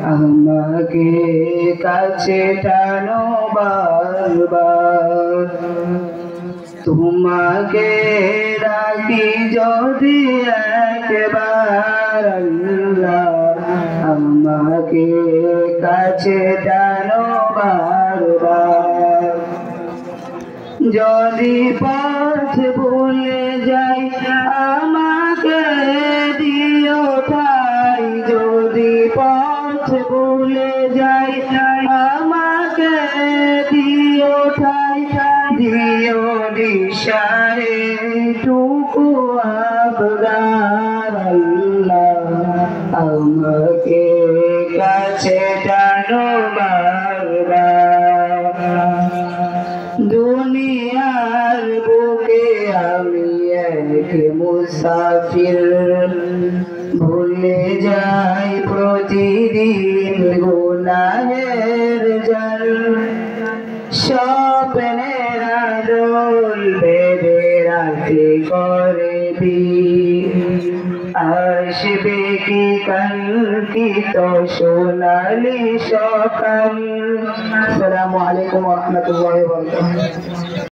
আমাকে কাছে টানো বারবার। তোমাকে ডাকি যদি একবার আল্লাহ, আমাকে কাছে টানো বারবার। যদি পথ ভুলে যাই আমাকে দিও ঠাই, যদি পথ ভুলে যাই আমাকে দিও ঠাই, দিও দিশারে টুকু আবরার আল্লাহ, আমাকে কাছে টানো বারবার। দুনিয়ার বুকে আমি এক মুসাফির, ভুলে যাই প্রতিদিন গুনাহের জাল। স্বপ্নের আদল বেঁধে রাতে করে আসবে কি কাঙ্ক্ষিত সোনালি সকাল। আসসালামু আলাইকুম ওয়া রাহমাতুল্লাহি ওয়া বারাকাতুহু।